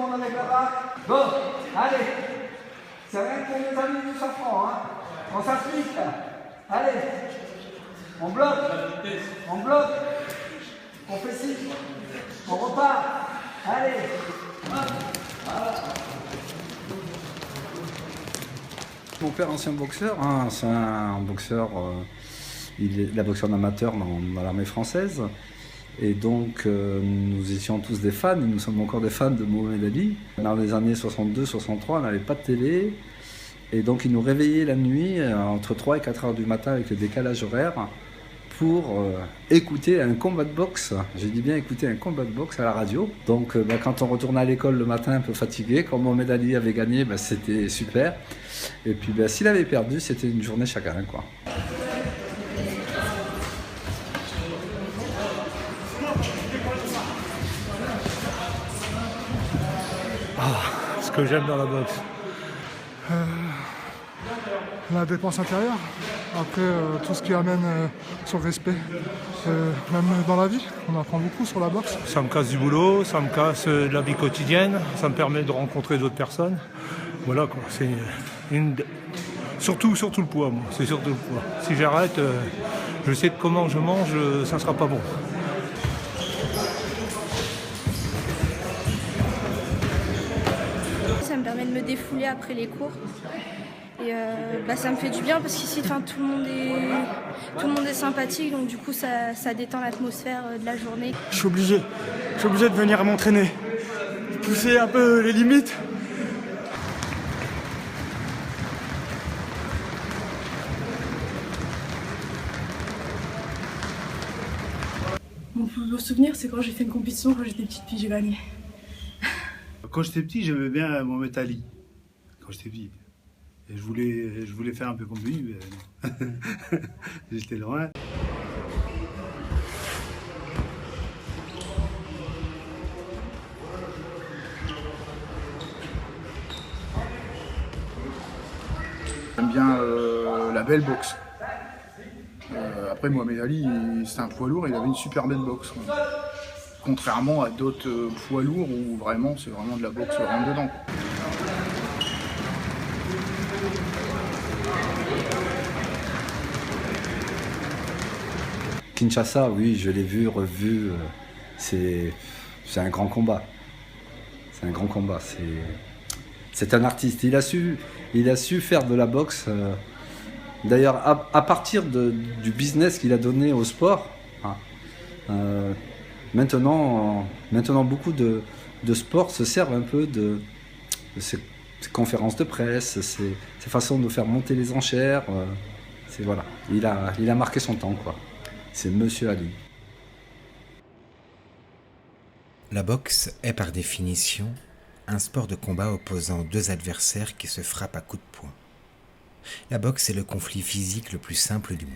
ensemble avec la barre. Bon, allez. C'est rien pour les amis du safran, hein. On s'applique. Allez. On bloque. On bloque. On fait ci. On repart. Allez. Voilà. Mon père, ancien boxeur, hein, c'est un boxeur, il est boxeur amateur dans l'armée française. Et donc, nous étions tous des fans, et nous sommes encore des fans de Mohamed Ali. Dans les années 62-63, on n'avait pas de télé. Et donc, il nous réveillait la nuit, entre 3 et 4 heures du matin, avec le décalage horaire, pour écouter un combat de boxe. J'ai dit bien écouter un combat de boxe à la radio. Donc, quand on retournait à l'école le matin un peu fatigué, quand Mohamed Ali avait gagné, c'était super. Et puis, s'il avait perdu, c'était une journée chacun, quoi. Ce que j'aime dans la boxe. La dépense intérieure, après tout ce qui amène sur le respect, même dans la vie, on apprend beaucoup sur la boxe. Ça me casse du boulot, ça me casse de la vie quotidienne, ça me permet de rencontrer d'autres personnes. Voilà quoi, c'est surtout le poids, moi, c'est surtout le poids. Si j'arrête, je sais que comment je mange, ça sera pas bon. Ça me permet de me défouler après les cours. Et ça me fait du bien parce qu'ici tout le monde est sympathique, donc du coup ça détend l'atmosphère de la journée. Je suis obligé de venir m'entraîner, pousser un peu les limites. Mon plus beau souvenir, c'est quand j'ai fait une compétition, quand j'étais petite, puis j'ai gagné. Quand j'étais petit, j'aimais bien Mohamed Ali. Quand j'étais petit. Et je voulais faire un peu comme lui, mais non. J'étais loin. J'aime bien la belle boxe. Après Mohamed Ali, c'est un poids lourd, il avait une super belle boxe. Contrairement à d'autres poids lourds où vraiment c'est vraiment de la boxe rentre dedans. Kinshasa, oui, je l'ai vu, revu. C'est un grand combat. C'est un grand combat. C'est un artiste. Il a su faire de la boxe. D'ailleurs, à partir du business qu'il a donné au sport, hein, maintenant, beaucoup de sports se servent un peu de ces conférences de presse, ces façons de faire monter les enchères. Voilà. Il a marqué son temps, quoi. C'est Monsieur Ali. La boxe est par définition un sport de combat opposant deux adversaires qui se frappent à coups de poing. La boxe est le conflit physique le plus simple du monde.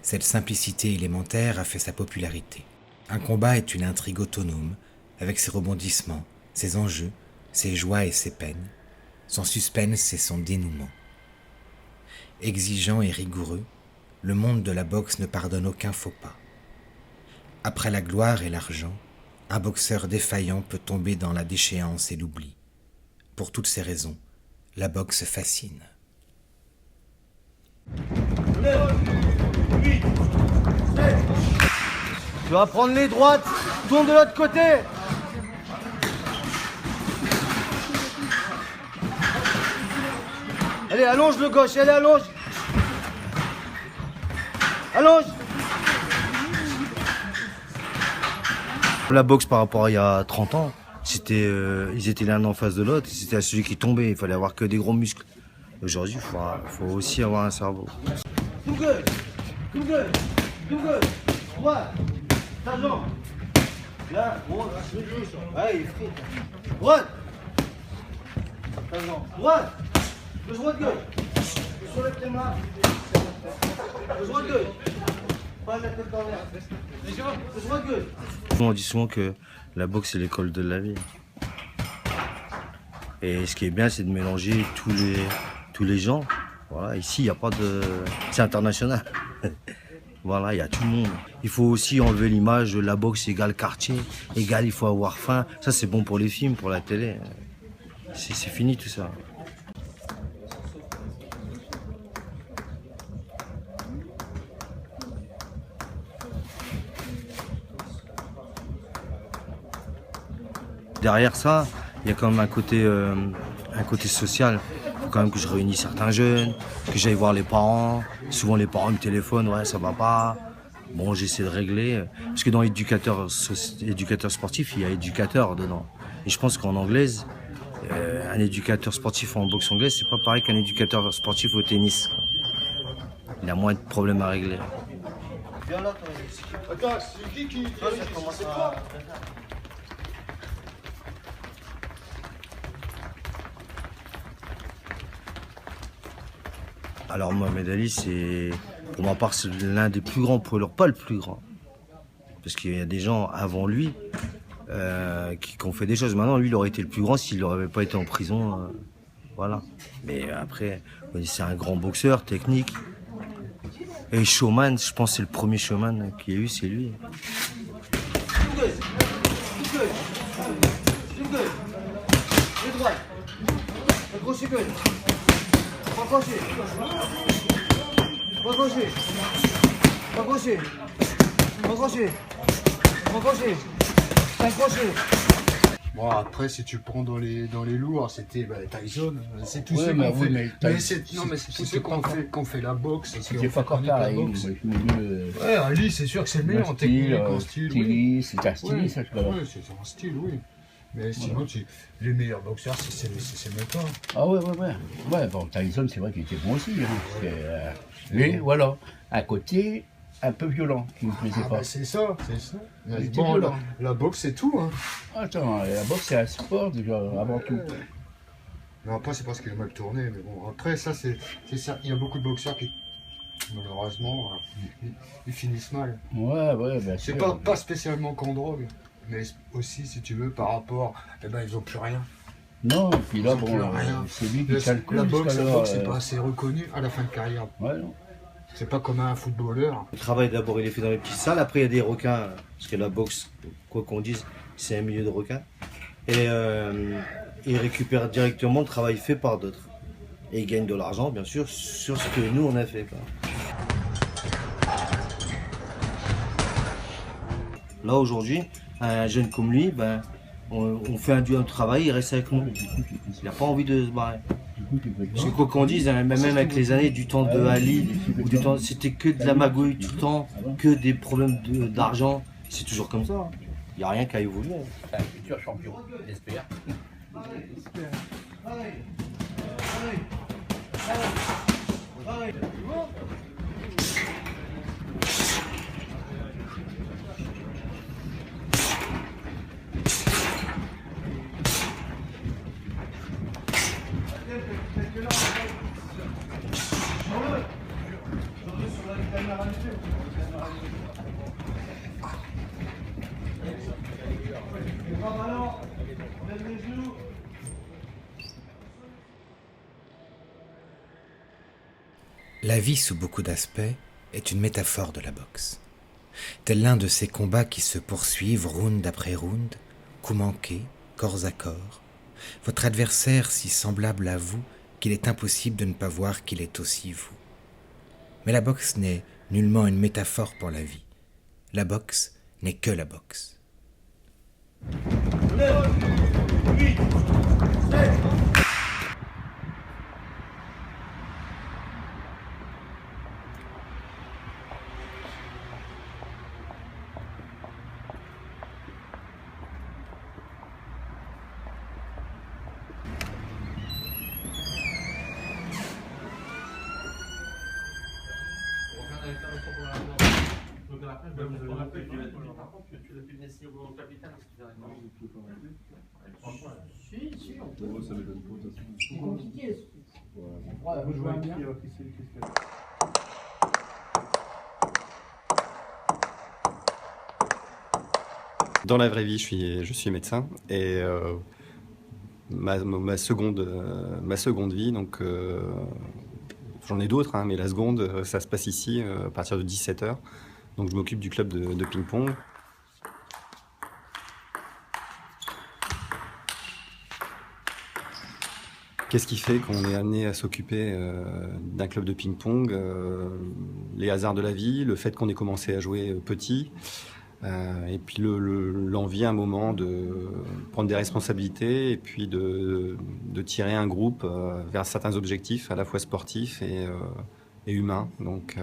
Cette simplicité élémentaire a fait sa popularité. Un combat est une intrigue autonome, avec ses rebondissements, ses enjeux, ses joies et ses peines, son suspense et son dénouement. Exigeant et rigoureux, le monde de la boxe ne pardonne aucun faux pas. Après la gloire et l'argent, un boxeur défaillant peut tomber dans la déchéance et l'oubli. Pour toutes ces raisons, la boxe fascine. Tu vas prendre les droites, tourne de l'autre côté. Allez, allonge le gauche, allez, allonge. Allonge. La boxe par rapport à il y a 30 ans, ils étaient l'un en face de l'autre, c'était à celui qui tombait, il fallait avoir que des gros muscles. Aujourd'hui, il faut aussi avoir un cerveau. Tout gueule, droite, ta jambe. Là, droite, ouais, il est frit. Droite, ta jambe, droite, le droit de gueule. Soulève tes mains. Le droit de gueule. Pas la tête dans l'air. Le droit de gueule. On dit souvent que la boxe c'est l'école de la vie. Et ce qui est bien, c'est de mélanger tous les gens. Voilà, ici, il n'y a pas de... C'est international. Voilà, il y a tout le monde. Il faut aussi enlever l'image de la boxe égale quartier, égale il faut avoir faim. Ça c'est bon pour les films, pour la télé. C'est fini tout ça. Derrière ça, il y a quand même un côté social. Il faut quand même que je réunisse certains jeunes, que j'aille voir les parents. Souvent les parents me téléphonent, ouais ça va pas. Bon, j'essaie de régler. Parce que dans éducateur sportif, il y a éducateur dedans. Et je pense qu'en anglaise, un éducateur sportif en boxe anglaise, c'est pas pareil qu'un éducateur sportif au tennis. Il a moins de problèmes à régler. Viens là, toi. Attends, c'est qui commence à... Alors Mohamed Ali, c'est, pour ma part, c'est l'un des plus grands poids lourds, pas le plus grand. Parce qu'il y a des gens avant lui qui ont fait des choses. Maintenant, lui, il aurait été le plus grand s'il n'aurait pas été en prison. Voilà. Mais après, c'est un grand boxeur, technique. Et showman, je pense que c'est le premier showman qu'il y a eu, c'est lui. Bon, après, si tu prends dans les lourds, c'était Tyson. C'est tous ceux qu'on fait. c'est tous ceux qu'on fait la boxe. C'était pas encore pareil. Ouais, Ali, c'est sûr que c'est le meilleur en technique, en style. C'est un style, ça, je Oui, c'est un style, oui. Mais sinon, les meilleurs boxeurs, c'est maintenant. Ah ouais. Ouais, bon, Tyson, c'est vrai qu'il était bon aussi. Hein. Mais voilà, à côté, un peu violent, qui ne me plaisait pas. C'est ça. Bon, la boxe, c'est tout. Hein. Attends, la boxe, c'est un sport, déjà, avant tout. Mais après, c'est parce qu'il a mal tourné. Mais bon, après, ça, c'est ça. Il y a beaucoup de boxeurs qui, malheureusement, ils finissent mal. Ouais, bien sûr. C'est pas spécialement qu'en drogue. Mais aussi, si tu veux, par rapport, ils n'ont plus rien. Non, puis là, bon, c'est lui qui calcule. La boxe, c'est pas assez reconnu à la fin de carrière. Ouais, non. C'est pas comme un footballeur. Le travail, d'abord, il est fait dans les petites salles. Après, il y a des requins. Parce que la boxe, quoi qu'on dise, c'est un milieu de requins. Et ils récupèrent directement le travail fait par d'autres. Et ils gagnent de l'argent, bien sûr, sur ce que nous, on a fait. Là, aujourd'hui, un jeune comme lui, on fait un travail, il reste avec nous. Il n'a pas envie de se barrer. Parce que quoi qu'on dise, même avec les années du temps de Ali, c'était que de la magouille tout le temps, que des problèmes d'argent. C'est toujours comme ça. Il n'y a rien qu'à évoluer. C'est un futur champion, j'espère. La vie sous beaucoup d'aspects est une métaphore de la boxe. Tel l'un de ces combats qui se poursuivent round après round, coups manqués, corps à corps, votre adversaire si semblable à vous qu'il est impossible de ne pas voir qu'il est aussi vous. Mais la boxe n'est nullement une métaphore pour la vie. La boxe n'est que la boxe. Dans la vraie vie, je suis médecin et ma seconde vie, donc J'en ai d'autres, hein, mais la seconde, ça se passe ici à partir de 17h. Donc je m'occupe du club de ping-pong. Qu'est-ce qui fait qu'on est amené à s'occuper d'un club de ping-pong? Les hasards de la vie, le fait qu'on ait commencé à jouer petit, et puis l'envie à un moment de prendre des responsabilités et puis de tirer un groupe vers certains objectifs à la fois sportifs et humains. Donc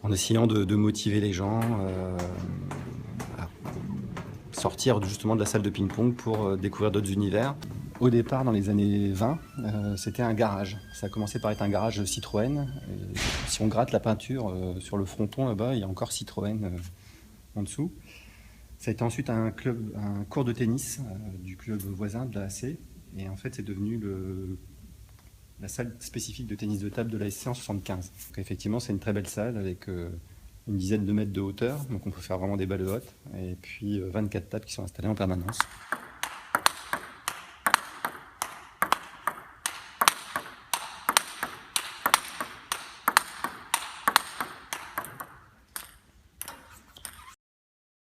en essayant de motiver les gens à sortir justement de la salle de ping-pong pour découvrir d'autres univers. Au départ, dans les années 20, c'était un garage. Ça a commencé par être un garage Citroën. Et si on gratte la peinture sur le fronton là-bas, il y a encore Citroën en dessous. Ça a été ensuite un cours de tennis du club voisin de la AC. Et en fait, c'est devenu la salle spécifique de tennis de table de la SC en 75. Donc, effectivement, c'est une très belle salle avec une dizaine de mètres de hauteur. Donc on peut faire vraiment des balles hautes. Et puis 24 tables qui sont installées en permanence.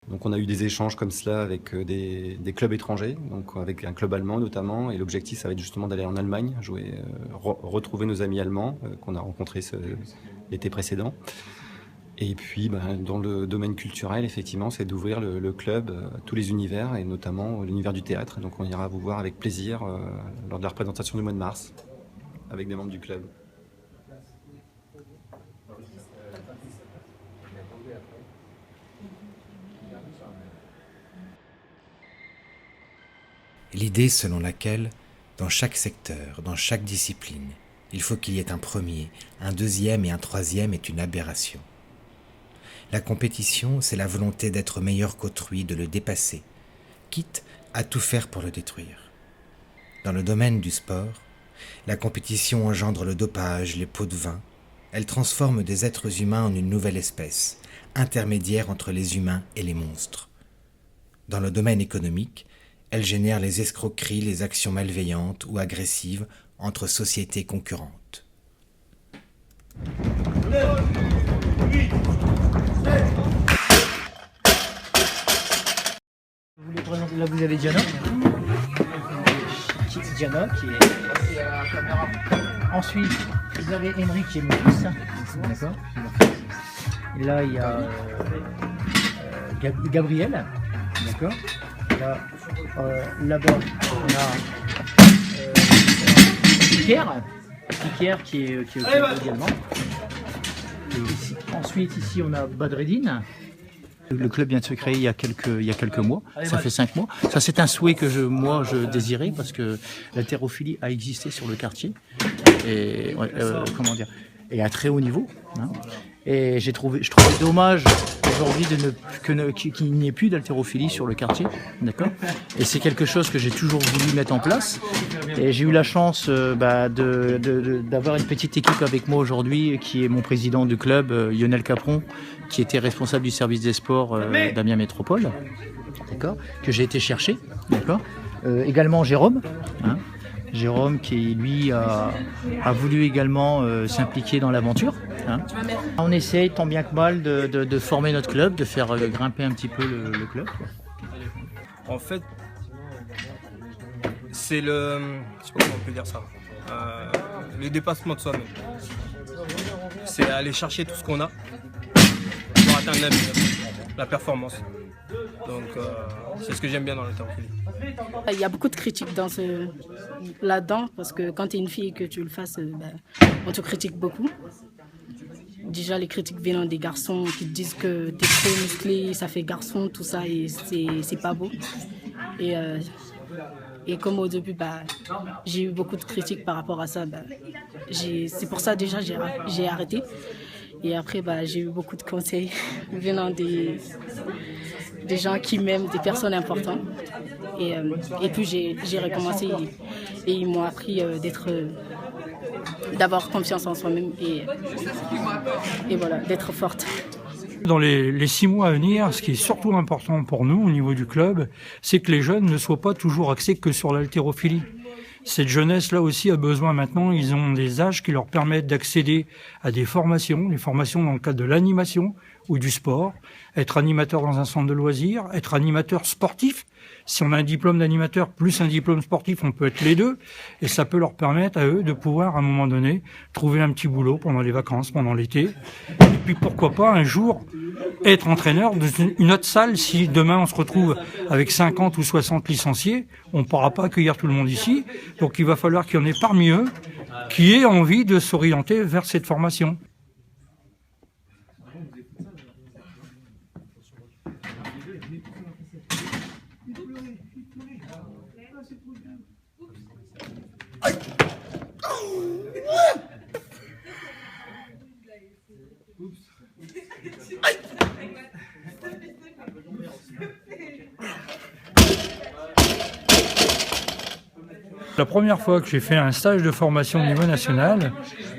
Donc on a eu des échanges comme cela avec des clubs étrangers, donc avec un club allemand notamment, et l'objectif ça va être justement d'aller en Allemagne, jouer, retrouver nos amis allemands qu'on a rencontrés l'été précédent. Et puis dans le domaine culturel, effectivement, c'est d'ouvrir le club à tous les univers, et notamment l'univers du théâtre. Donc on ira vous voir avec plaisir lors de la représentation du mois de mars, avec des membres du club. L'idée selon laquelle, dans chaque secteur, dans chaque discipline, il faut qu'il y ait un premier, un deuxième et un troisième est une aberration. La compétition, c'est la volonté d'être meilleur qu'autrui, de le dépasser, quitte à tout faire pour le détruire. Dans le domaine du sport, la compétition engendre le dopage, les pots de vin. Elle transforme des êtres humains en une nouvelle espèce, intermédiaire entre les humains et les monstres. Dans le domaine économique, elle génère les escroqueries, les actions malveillantes ou agressives entre sociétés concurrentes. Là, vous avez Diana. Diana qui est... Ensuite, vous avez Émeric qui est mon fils. D'accord. Et là, il y a Gabriel. D'accord. Là-bas, on a Pierre qui est également. Ensuite, ici, on a Badreddine. Le club vient de se créer il y a quelques mois, ça fait 5 mois. Ça, c'est un souhait que je désirais parce que l'haltérophilie a existé sur le quartier et et à très haut niveau. Hein. Et je trouvais dommage aujourd'hui qu'il n'y ait plus d'haltérophilie sur le quartier, d'accord. Et c'est quelque chose que j'ai toujours voulu mettre en place. Et j'ai eu la chance d'avoir une petite équipe avec moi aujourd'hui, qui est mon président du club, Lionel Capron, qui était responsable du service des sports d'Amiens Métropole, d'accord, que j'ai été chercher, d'accord. Également Jérôme. Hein. Jérôme qui, lui, a voulu également s'impliquer dans l'aventure. Hein. On essaye tant bien que mal de former notre club, de faire grimper un petit peu le club. En fait, c'est je sais pas comment on peut dire ça, le dépassement de soi-même. C'est aller chercher tout ce qu'on a pour atteindre la performance. Donc c'est ce que j'aime bien dans l'haltérophilie. Il y a beaucoup de critiques là-dedans, parce que quand tu es une fille et que tu le fasses, on te critique beaucoup. Déjà les critiques venant des garçons qui te disent que tu es trop musclé, ça fait garçon, tout ça, et c'est pas beau. Et comme au début, j'ai eu beaucoup de critiques par rapport à ça, c'est pour ça déjà j'ai arrêté. Et après, j'ai eu beaucoup de conseils venant des gens qui m'aiment, des personnes importantes. Et puis j'ai recommencé et ils m'ont appris d'avoir confiance en soi-même et voilà, d'être forte. Dans les 6 mois à venir, ce qui est surtout important pour nous au niveau du club, c'est que les jeunes ne soient pas toujours axés que sur l'haltérophilie. Cette jeunesse-là aussi a besoin maintenant, ils ont des âges qui leur permettent d'accéder à des formations dans le cadre de l'animation ou du sport, être animateur dans un centre de loisirs, être animateur sportif. Si on a un diplôme d'animateur plus un diplôme sportif, on peut être les deux, et ça peut leur permettre à eux de pouvoir, à un moment donné, trouver un petit boulot pendant les vacances, pendant l'été, et puis pourquoi pas un jour être entraîneur d'une autre salle. Si demain on se retrouve avec 50 ou 60 licenciés, on ne pourra pas accueillir tout le monde ici, donc il va falloir qu'il y en ait parmi eux qui aient envie de s'orienter vers cette formation. La première fois que j'ai fait un stage de formation au niveau national,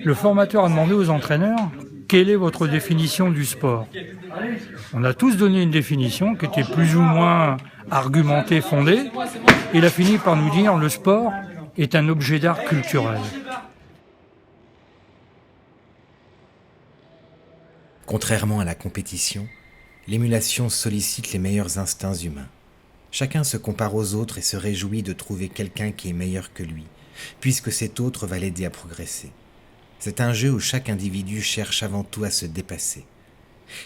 le formateur a demandé aux entraîneurs « Quelle est votre définition du sport ?» On a tous donné une définition qui était plus ou moins argumentée, fondée. Il a fini par nous dire « Le sport est un objet d'art culturel ». Contrairement à la compétition, l'émulation sollicite les meilleurs instincts humains. Chacun se compare aux autres et se réjouit de trouver quelqu'un qui est meilleur que lui, puisque cet autre va l'aider à progresser. C'est un jeu où chaque individu cherche avant tout à se dépasser.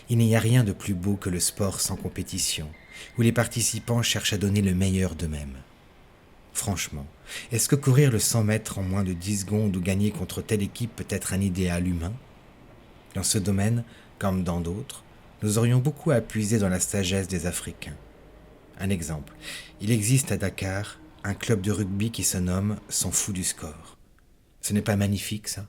Il n'y a rien de plus beau que le sport sans compétition, où les participants cherchent à donner le meilleur d'eux-mêmes. Franchement, est-ce que courir le 100 mètres en moins de 10 secondes ou gagner contre telle équipe peut être un idéal humain ? Dans ce domaine, comme dans d'autres, nous aurions beaucoup à puiser dans la sagesse des Africains. Un exemple, il existe à Dakar un club de rugby qui se nomme « S'en fout du score ». Ce n'est pas magnifique, ça ?